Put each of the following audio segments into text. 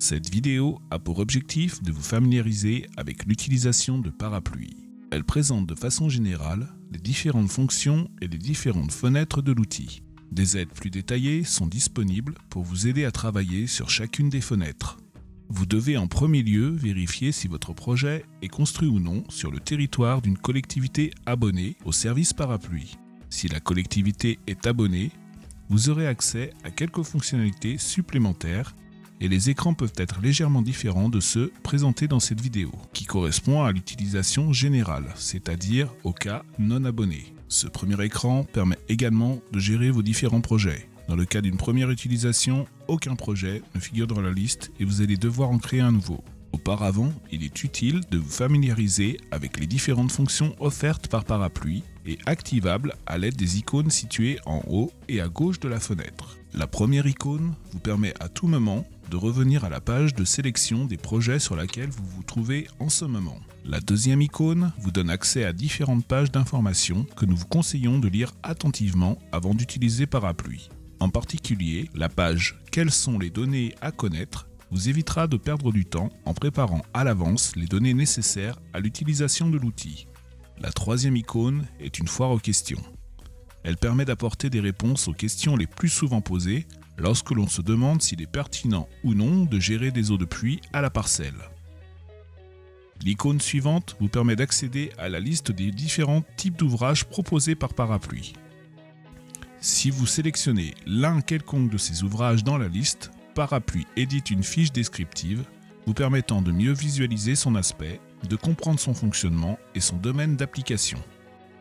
Cette vidéo a pour objectif de vous familiariser avec l'utilisation de parapluie. Elle présente de façon générale les différentes fonctions et les différentes fenêtres de l'outil. Des aides plus détaillées sont disponibles pour vous aider à travailler sur chacune des fenêtres. Vous devez en premier lieu vérifier si votre projet est construit ou non sur le territoire d'une collectivité abonnée au service parapluie. Si la collectivité est abonnée, vous aurez accès à quelques fonctionnalités supplémentaires et les écrans peuvent être légèrement différents de ceux présentés dans cette vidéo, qui correspond à l'utilisation générale, c'est-à-dire au cas non abonné. Ce premier écran permet également de gérer vos différents projets. Dans le cas d'une première utilisation, aucun projet ne figure dans la liste et vous allez devoir en créer un nouveau. Auparavant, il est utile de vous familiariser avec les différentes fonctions offertes par Parapluie et activables à l'aide des icônes situées en haut et à gauche de la fenêtre. La première icône vous permet à tout moment de revenir à la page de sélection des projets sur laquelle vous vous trouvez en ce moment. La deuxième icône vous donne accès à différentes pages d'informations que nous vous conseillons de lire attentivement avant d'utiliser Parapluie. En particulier, la page « Quelles sont les données à connaître ?» vous évitera de perdre du temps en préparant à l'avance les données nécessaires à l'utilisation de l'outil. La troisième icône est une foire aux questions. Elle permet d'apporter des réponses aux questions les plus souvent posées lorsque l'on se demande s'il est pertinent ou non de gérer des eaux de pluie à la parcelle. L'icône suivante vous permet d'accéder à la liste des différents types d'ouvrages proposés par Parapluie. Si vous sélectionnez l'un quelconque de ces ouvrages dans la liste, Parapluie édite une fiche descriptive vous permettant de mieux visualiser son aspect, de comprendre son fonctionnement et son domaine d'application.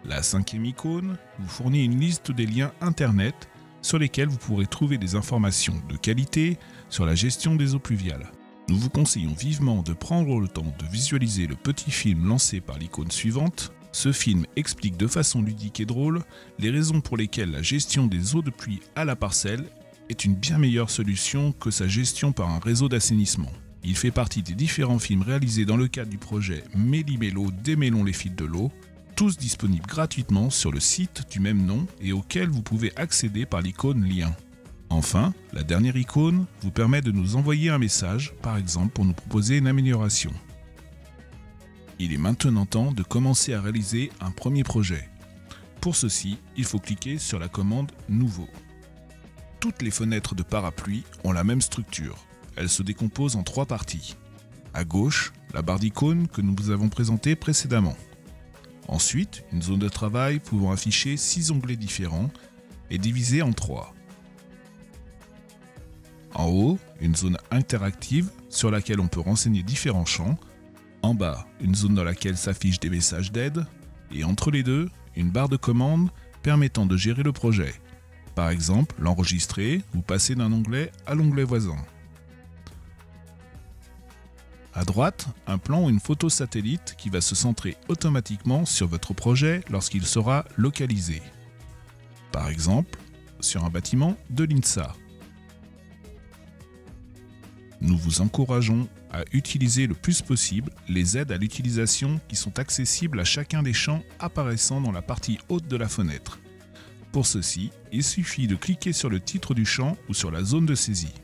La cinquième icône vous fournit une liste des liens internet sur lesquels vous pourrez trouver des informations de qualité sur la gestion des eaux pluviales. Nous vous conseillons vivement de prendre le temps de visualiser le petit film lancé par l'icône suivante. Ce film explique de façon ludique et drôle les raisons pour lesquelles la gestion des eaux de pluie à la parcelle est une bien meilleure solution que sa gestion par un réseau d'assainissement. Il fait partie des différents films réalisés dans le cadre du projet Méli-Mélo démêlons les fils de l'eau, tous disponibles gratuitement sur le site du même nom et auquel vous pouvez accéder par l'icône lien. Enfin, la dernière icône vous permet de nous envoyer un message, par exemple pour nous proposer une amélioration. Il est maintenant temps de commencer à réaliser un premier projet. Pour ceci, il faut cliquer sur la commande Nouveau. Toutes les fenêtres de Parapluie ont la même structure. Elles se décomposent en trois parties. À gauche, la barre d'icônes que nous vous avons présentée précédemment. Ensuite, une zone de travail pouvant afficher 6 onglets différents et divisée en 3. En haut, une zone interactive sur laquelle on peut renseigner différents champs. En bas, une zone dans laquelle s'affichent des messages d'aide. Et entre les deux, une barre de commande permettant de gérer le projet. Par exemple, l'enregistrer ou passer d'un onglet à l'onglet voisin. À droite, un plan ou une photo satellite qui va se centrer automatiquement sur votre projet lorsqu'il sera localisé. Par exemple, sur un bâtiment de l'INSA. Nous vous encourageons à utiliser le plus possible les aides à l'utilisation qui sont accessibles à chacun des champs apparaissant dans la partie haute de la fenêtre. Pour ceci, il suffit de cliquer sur le titre du champ ou sur la zone de saisie.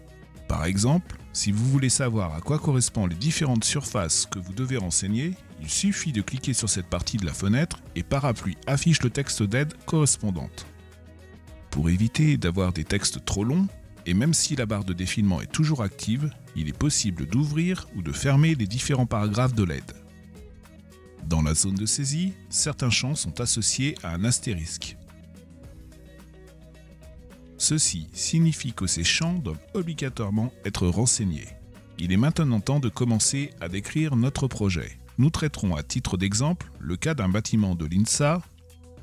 Par exemple, si vous voulez savoir à quoi correspondent les différentes surfaces que vous devez renseigner, il suffit de cliquer sur cette partie de la fenêtre et Parapluie affiche le texte d'aide correspondante. Pour éviter d'avoir des textes trop longs, et même si la barre de défilement est toujours active, il est possible d'ouvrir ou de fermer les différents paragraphes de l'aide. Dans la zone de saisie, certains champs sont associés à un astérisque. Ceci signifie que ces champs doivent obligatoirement être renseignés. Il est maintenant temps de commencer à décrire notre projet. Nous traiterons à titre d'exemple le cas d'un bâtiment de l'INSA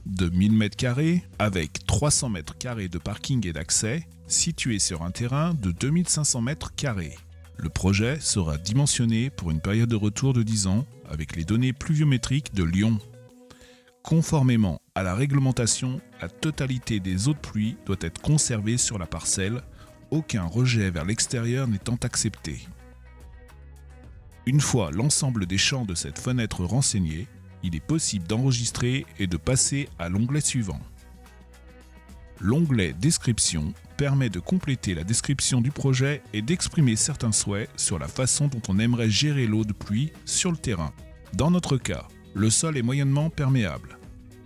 de 1000 m² avec 300 m² de parking et d'accès situé sur un terrain de 2500 m². Le projet sera dimensionné pour une période de retour de 10 ans avec les données pluviométriques de Lyon. Conformément à la réglementation, la totalité des eaux de pluie doit être conservée sur la parcelle, aucun rejet vers l'extérieur n'étant accepté. Une fois l'ensemble des champs de cette fenêtre renseignés, il est possible d'enregistrer et de passer à l'onglet suivant. L'onglet Description permet de compléter la description du projet et d'exprimer certains souhaits sur la façon dont on aimerait gérer l'eau de pluie sur le terrain. Dans notre cas, le sol est moyennement perméable,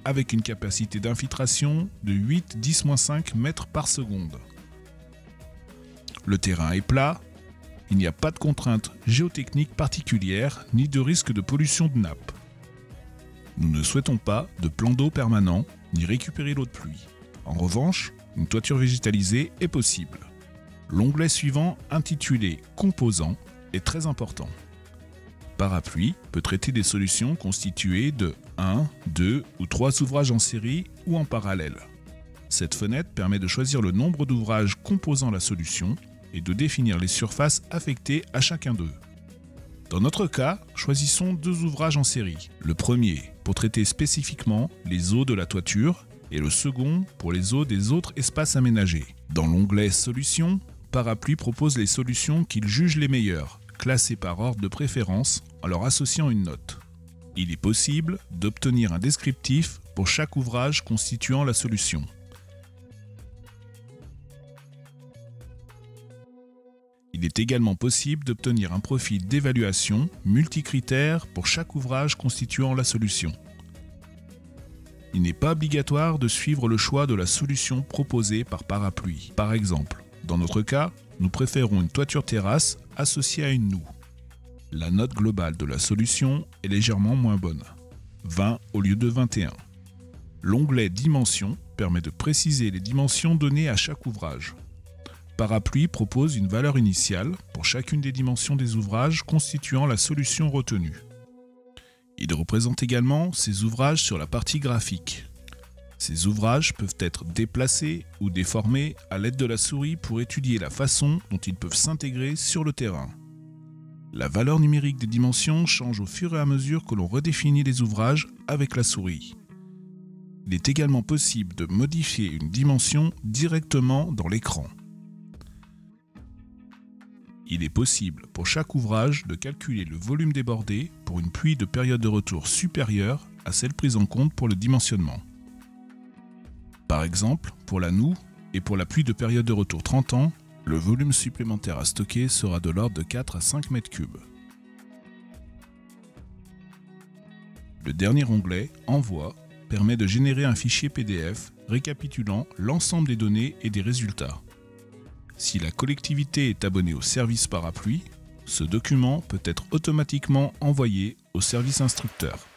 avec une capacité d'infiltration de 8-10-5 mètres par seconde. Le terrain est plat, il n'y a pas de contraintes géotechniques particulières ni de risque de pollution de nappe. Nous ne souhaitons pas de plan d'eau permanent ni récupérer l'eau de pluie. En revanche, une toiture végétalisée est possible. L'onglet suivant, intitulé « Composants », est très important. Parapluie peut traiter des solutions constituées de 1, 2 ou 3 ouvrages en série ou en parallèle. Cette fenêtre permet de choisir le nombre d'ouvrages composant la solution et de définir les surfaces affectées à chacun d'eux. Dans notre cas, choisissons 2 ouvrages en série. Le premier pour traiter spécifiquement les eaux de la toiture et le second pour les eaux des autres espaces aménagés. Dans l'onglet Solutions, Parapluie propose les solutions qu'il juge les meilleures, classées par ordre de préférence en leur associant une note. Il est possible d'obtenir un descriptif pour chaque ouvrage constituant la solution. Il est également possible d'obtenir un profil d'évaluation multicritères pour chaque ouvrage constituant la solution. Il n'est pas obligatoire de suivre le choix de la solution proposée par Parapluie. Par exemple, dans notre cas, nous préférons une toiture terrasse associée à une noue. La note globale de la solution est légèrement moins bonne, 20 au lieu de 21. L'onglet Dimensions permet de préciser les dimensions données à chaque ouvrage. Parapluie propose une valeur initiale pour chacune des dimensions des ouvrages constituant la solution retenue. Il représente également ces ouvrages sur la partie graphique. Ces ouvrages peuvent être déplacés ou déformés à l'aide de la souris pour étudier la façon dont ils peuvent s'intégrer sur le terrain. La valeur numérique des dimensions change au fur et à mesure que l'on redéfinit les ouvrages avec la souris. Il est également possible de modifier une dimension directement dans l'écran. Il est possible pour chaque ouvrage de calculer le volume débordé pour une pluie de période de retour supérieure à celle prise en compte pour le dimensionnement. Par exemple, pour la noue et pour la pluie de période de retour 30 ans, le volume supplémentaire à stocker sera de l'ordre de 4 à 5 mètres cubes. Le dernier onglet, Envoi, permet de générer un fichier PDF récapitulant l'ensemble des données et des résultats. Si la collectivité est abonnée au service Parapluie, ce document peut être automatiquement envoyé au service instructeur.